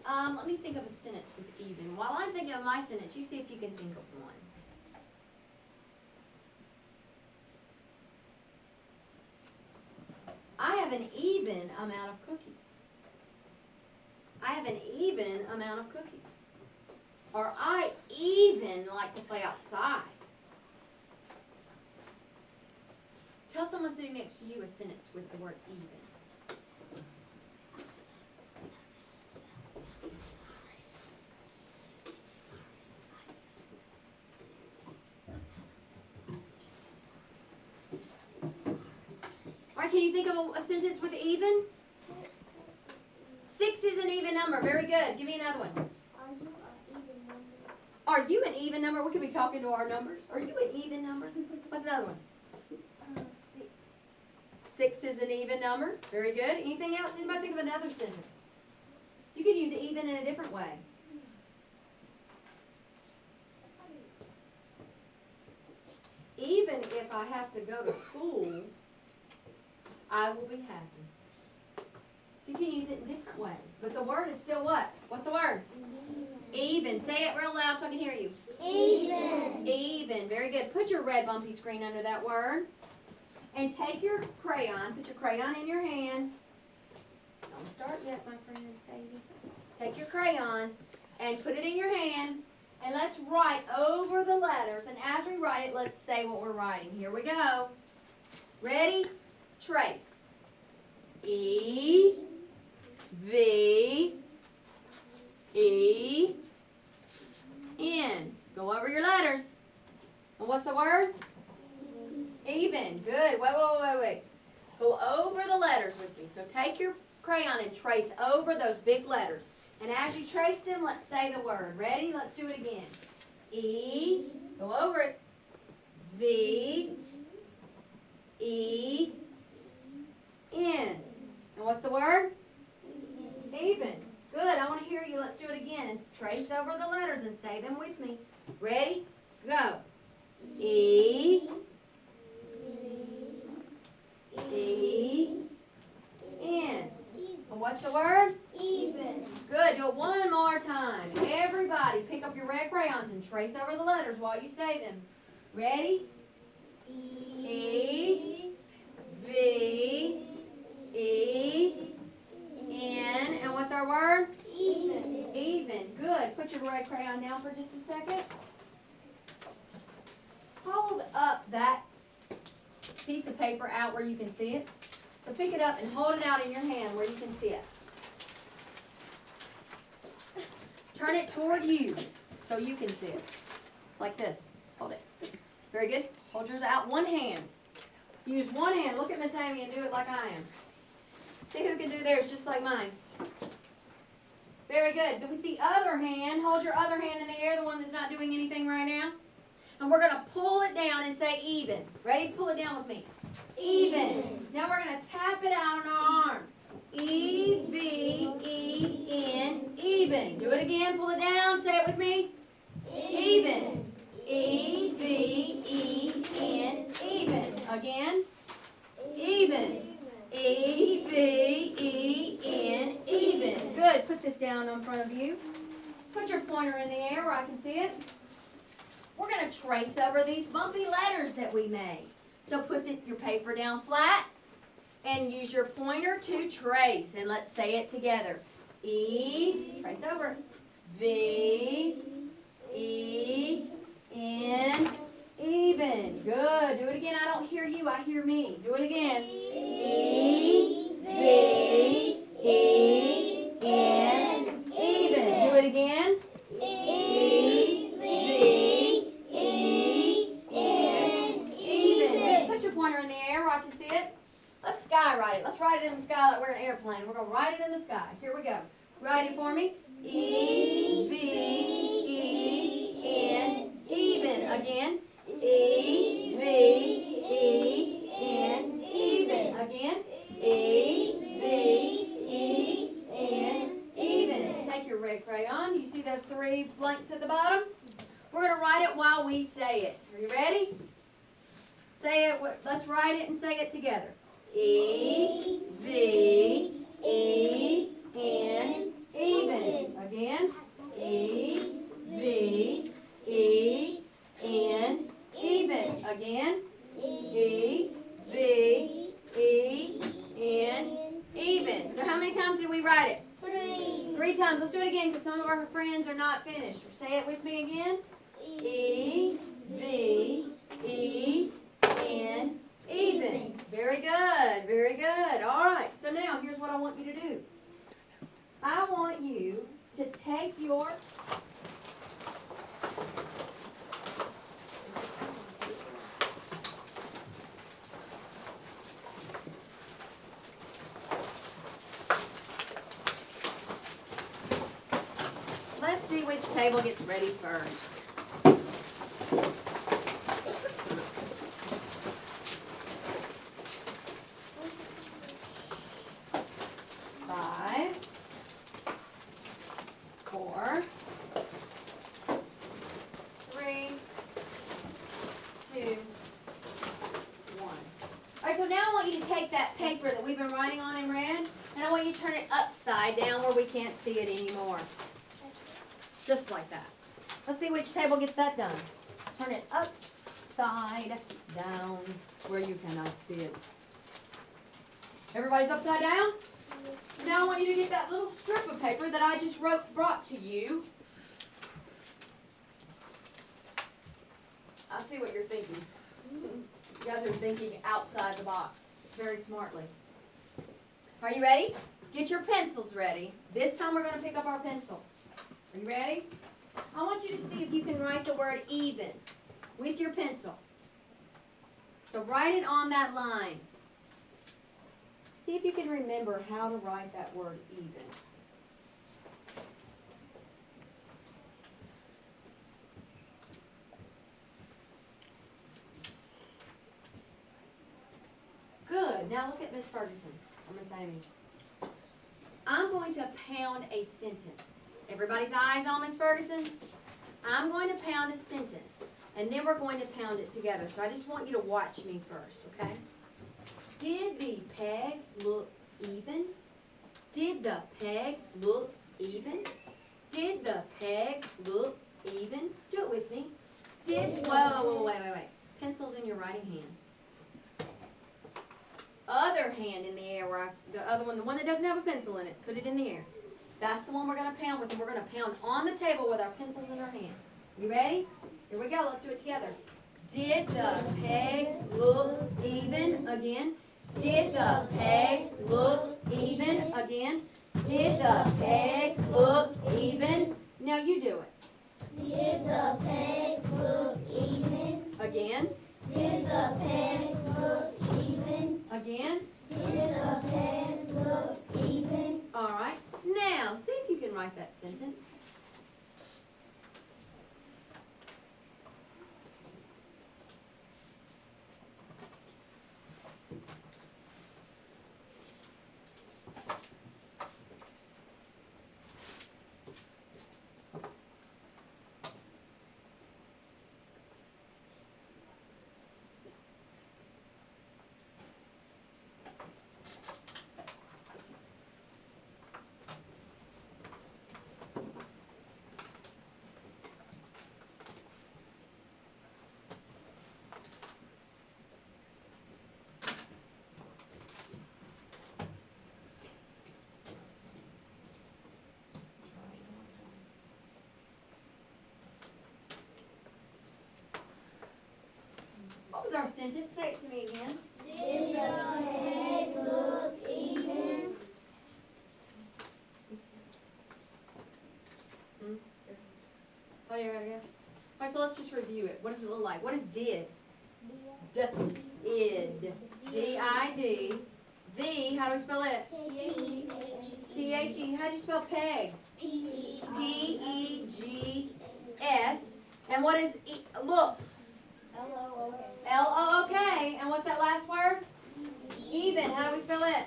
Let me think of a sentence with even. While I'm thinking of my sentence, you see if you can think of one. I have an even amount of cookies. I have an even amount of cookies. Or I even like to play outside. Tell someone sitting next to you a sentence with the word even. All right, can you think of a sentence with even? 6 is an even number. Very good. Give me another one. Are you an even number? We could be talking to our numbers. Are you an even number? What's another one? 6 is an even number. Very good. Anything else? Anybody think of another sentence? You could use even in a different way. Even if I have to go to school, I will be happy. So you can use it in different ways. But the word is still what? What's the word? Even. Say it real loud so I can hear you. Even. Even. Very good. Put your red bumpy screen under that word. And take your crayon. Put your crayon in your hand. Don't start yet, my friend Sadie. Take your crayon and put it in your hand. And let's write over the letters. And as we write it, let's say what we're writing. Here we go. Ready? Trace. E, V, E, N. Go over your letters. And what's the word? Even. Good. Wait. Go over the letters with me. So take your crayon and trace over those big letters. And as you trace them, let's say the word. Ready? Let's do it again. E. Go over it. V, E, N. And what's the word? Even. Good. I want to hear you. Let's do it again. And trace over the letters and say them with me. Ready? Go. E, E, up your red crayons and trace over the letters while you say them. Ready? E, V, E, N, and what's our word? Even. Even. Good. Put your red crayon down for just a second. Hold up that piece of paper out where you can see it. So pick it up and hold it out in your hand where you can see it. Turn it toward you so you can see it. It's like this. Hold it. Very good. Hold yours out one hand. Use one hand. Look at Miss Amy and do it like I am. See who can do theirs just like mine. Very good. With the other hand, hold your other hand in the air, the one that's not doing anything right now. And we're going to pull it down and say even. Ready? Pull it down with me. Even. Now we're going to tap it out on our arm. E-V-E-N. Even. Do it again. Pull it down. Say it with me. Even. E-V-E-N. Even. Again. Even. E-V-E-N. Even. Good. Put this down in front of you. Put your pointer in the air where I can see it. We're going to trace over these bumpy letters that we made. So put your paper down flat and use your pointer to trace. And let's say it together. E, trace over. V, E, N, even. Good. Do it again. I don't hear you. I hear me. Do it again. E, V, E, N, even. Do it again. E, V, E, N, even. Put your pointer in the air where I can see it. Let's sky write it. Let's write it in the sky like we're an airplane. We're going to write it in the sky. Here we go. Write it for me. E, V, E, N, even. Again. E, V, E, N, even. Again. E, V, E, N, even. Take your red crayon. You see those three blanks at the bottom? We're going to write it while we say it. Are you ready? Say it. Let's write it and say it together. E, V, E, N, even. Again. E, V, E, N, even. Again. E, V, E, N, even. So how many times did we write it? 3. 3 times. Let's do it again because some of our friends are not finished. Say it with me again. E, V, E, N, even. Very good. Very good. All right. So now here's what I want you to do. I want you to take your let's see which table gets ready first. Turn it upside down where we can't see it anymore. Just like that. Let's see which table gets that done. Turn it upside down where you cannot see it. Everybody's upside down? Now I want you to get that little strip of paper that I just brought to you. I see what you're thinking. You guys are thinking outside the box very smartly. Are you ready? Get your pencils ready. This time we're going to pick up our pencil. Are you ready? I want you to see if you can write the word even with your pencil. So write it on that line. See if you can remember how to write that word even. Good. Now look at Miss Ferguson or Miss Amy. I'm going to pound a sentence. Everybody's eyes on Miss Ferguson? I'm going to pound a sentence, and then we're going to pound it together. So I just want you to watch me first, okay? Did the pegs look even? Did the pegs look even? Did the pegs look even. Do it with me. Did, whoa, wait. Pencil's in your writing hand. Other hand in the air, the other one, the one that doesn't have a pencil in it, put it in the air. That's the one we're going to pound with, and we're going to pound on the table with our pencils in our hand. You ready? Here we go. Let's do it together. Did the pegs look even? Again. Did the pegs look even? Again. Did the pegs look even? Now you do it. Did the pegs look even? Again. Did the pegs look even? Again. Did the pegs look even? All right. Now, see if you can write that sentence. What was our sentence? Say it to me again. Did the pegs look even? Oh, you gotta go. All right, so let's just review it. What does it look like? What is did? D-id. D-I-D. The, how do we spell it? T-H-E. How do you spell pegs? P-E-G-S. And what is look? L-O-O-K. And what's that last word? Even. How do we spell it?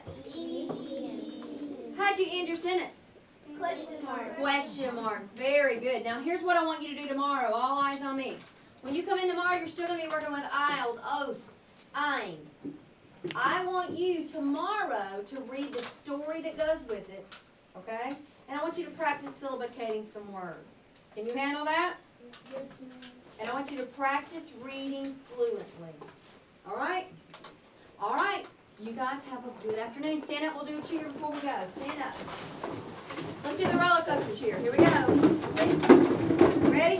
How'd you end your sentence? Question mark. Question mark. Very good. Now here's what I want you to do tomorrow. All eyes on me. When you come in tomorrow, you're still going to be working with ILD, OST, ein. I want you tomorrow to read the story that goes with it. Okay? And I want you to practice syllabicating some words. Can you handle that? Yes, ma'am. And I want you to practice reading fluently. All right? All right. You guys have a good afternoon. Stand up. We'll do a cheer before we go. Stand up. Let's do the roller coaster cheer. Here we go. Ready?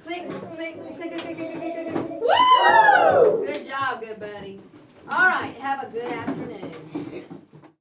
Click, click, click, click, click, click, click, click. Woo! Good job, good buddies. All right. Have a good afternoon.